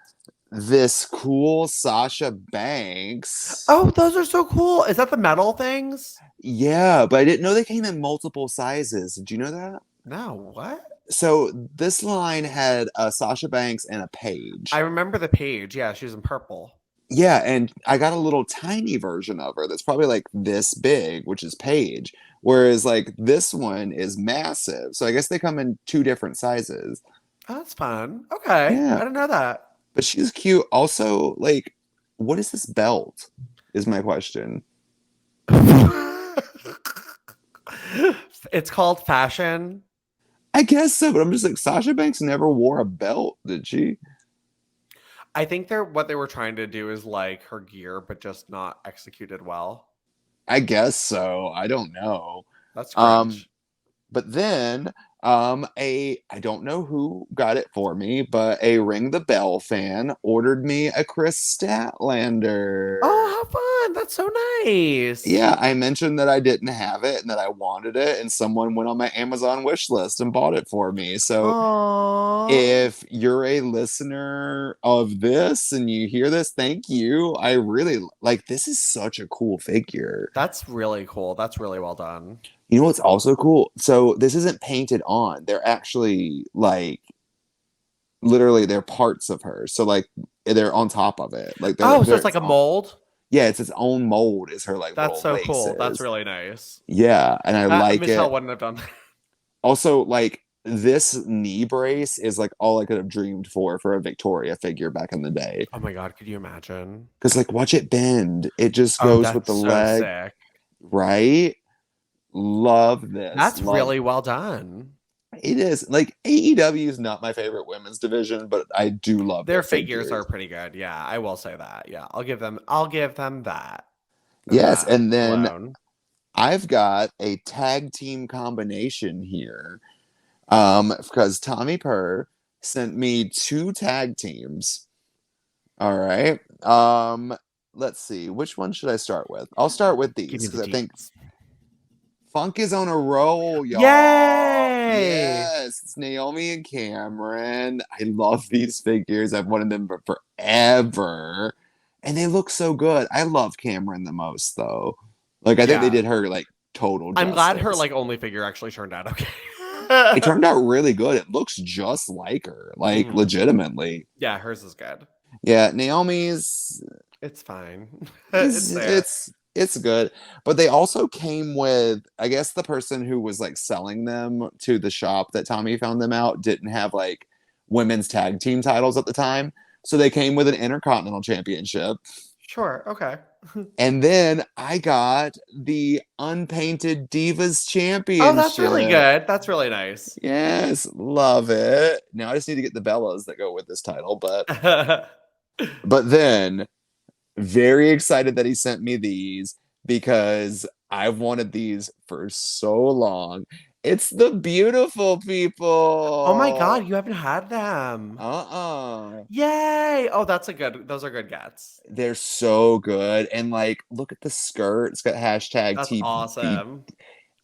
this cool Sasha Banks. Oh, those are so cool. Is that the metal things? Yeah, but I didn't know they came in multiple sizes. Did you know that? No, what? So this line had a Sasha Banks and a Paige. I remember the Paige. Yeah, she was in purple. Yeah, and I got a little tiny version of her that's probably like this big, which is Paige. Whereas like this one is massive. So I guess they come in 2 different sizes. Oh, that's fun. Okay. Yeah. I didn't know that. But she's cute. Also, like, what is this belt? Is my question. It's called fashion. I guess so, but I'm just like, Sasha Banks never wore a belt, did she? I think what they were trying to do is like her gear, but just not executed well. I guess so. I don't know. That's cringe. But then I don't know who got it for me, but a Ring the Bell fan ordered me a Chris Statlander. Oh, how fun. That's so nice. Yeah, I mentioned that I didn't have it and that I wanted it, and someone went on my Amazon wish list and bought it for me. So Aww. if you're a listener of this and you hear this, thank you. I really like, this is such a cool figure. That's really cool. That's really well done. You know what's also cool? So this isn't painted on. They're actually like literally they're parts of her. So like they're on top of it. Like so it's like a mold? Yeah, it's its own mold is her like That's so laces. cool. That's really nice. Yeah, and I like Michelle it. wouldn't have done that. Also, like this knee brace is like all I could have dreamed for a Victoria figure back in the day. Oh my god, could you imagine? Because like watch it bend. It just goes with the leg. Sick. Right? Love this. That's really well done. It is. Like AEW is not my favorite women's division, but I do love their figures are pretty good. Yeah, I will say that. Yeah, I'll give them that. Yes, and then alone. I've got a tag team combination here. Because Tommy Purr sent me 2 tag teams. All right. Let's see. Which one should I start with? I'll start with these because I think Funk is on a roll, y'all. Yay! Yes, it's Naomi and Cameron. I love these figures. I've wanted them for forever. And they look so good. I love Cameron the most, though. Like, I think they did her, like, total justice. I'm glad her, like, only figure actually turned out okay. It turned out really good. It looks just like her. Like, legitimately. Yeah, hers is good. Yeah, Naomi's... It's fine. It's good, but they also came with, I guess the person who was like selling them to the shop that Tommy found them out didn't have like women's tag team titles at the time. So they came with an Intercontinental Championship. Sure. Okay. And then I got the Unpainted Divas Championship. Oh, that's really good. That's really nice. Yes. Love it. Now I just need to get the Bellas that go with this title, but then very excited that he sent me these because I've wanted these for so long. It's the Beautiful People. Oh my god, you haven't had them. Yay! Oh, those are good gets. They're so good. And like, look at the skirt. It's got hashtag That's TP. awesome.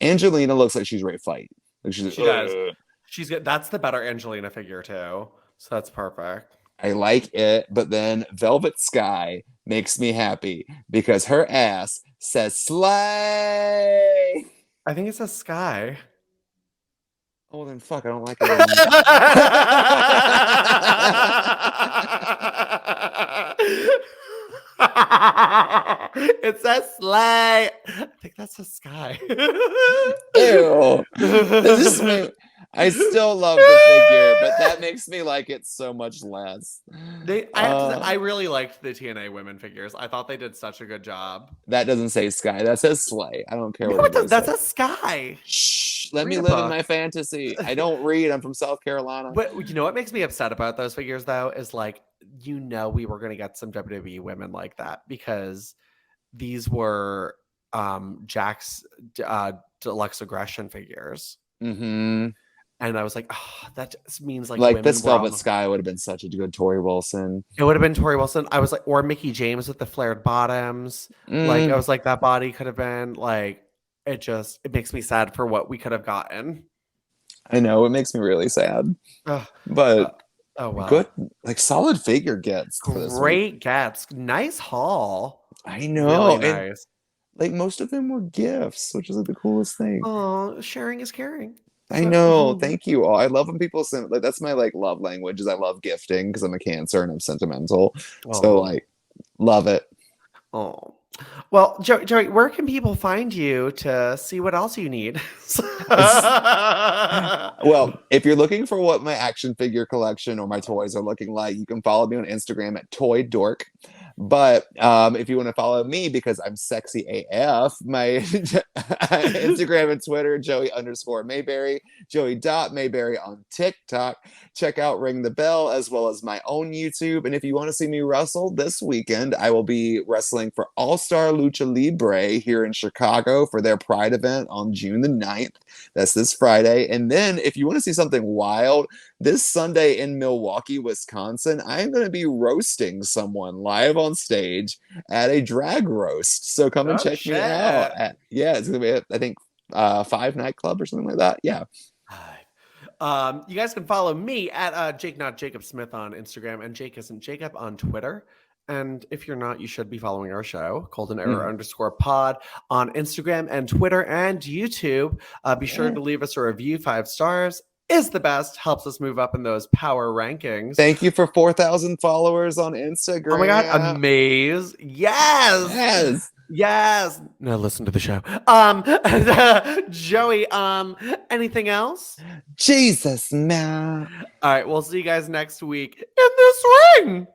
Angelina looks like she's ready to fight. Like she does. She's good. That's the better Angelina figure too. So that's perfect. I like it, but then Velvet Sky makes me happy because her ass says slay. I think it says sky. Oh, then fuck, I don't like it. It says slay. I think that's a sky. Ew. I still love the figure, but that makes me like it so much less. I really liked the TNA women figures. I thought they did such a good job. That doesn't say sky. That says slay. I don't care what it does. That's a sky. Shh. Let me live in my fantasy. I don't read. I'm from South Carolina. But you know what makes me upset about those figures, though, is like, we were going to get some WWE women like that because these were Jakks Deluxe Aggression figures. Mm-hmm. And I was like, oh, that just means like Like women this were on Velvet the- Sky would have been such a good Tori Wilson. It would have been Tori Wilson. I was like, or Mickey James with the flared bottoms. Like I was like, that body could have been like, it makes me sad for what we could have gotten. I know, it makes me really sad. Ugh. But Oh well. good, like solid figure gets. Great gets. Nice haul. I know. Really And nice. like most of them were gifts, which is like the coolest thing. Oh, sharing is caring. I know. Thank you all. I love when people send, like, that's my like love language is I love gifting because I'm a Cancer and I'm sentimental. So like love it. Oh. Well, Joey, where can people find you to see what else you need? Well, if you're looking for what my action figure collection or my toys are looking like, you can follow me on Instagram at Toy Dork. But if you want to follow me because I'm sexy AF, my Instagram and Twitter, Joey_Mayberry, Joey.Mayberry on TikTok. Check out Ring the Bell as well as my own YouTube. And if you want to see me wrestle this weekend, I will be wrestling for All-Star Lucha Libre here in Chicago for their Pride event on June the 9th. That's this Friday. And then if you want to see something wild, this Sunday in Milwaukee, Wisconsin, I'm going to be roasting someone live on stage at a drag roast. So come and check me out. It's going to be, I think, 5 nightclub or something like that. Yeah. You guys can follow me at Jake Not Jacob Smith on Instagram and Jake Isn't Jacob on Twitter. And if you're not, you should be following our show, Golden Error _ on Instagram and Twitter and YouTube. Be sure to leave us a review. 5 stars is the best, helps us move up in those power rankings. Thank you for 4,000 followers on Instagram. Oh my God, amazing. Yes. Now listen to the show. Joey, anything else? Jesus, man. All right, we'll see you guys next week in this ring.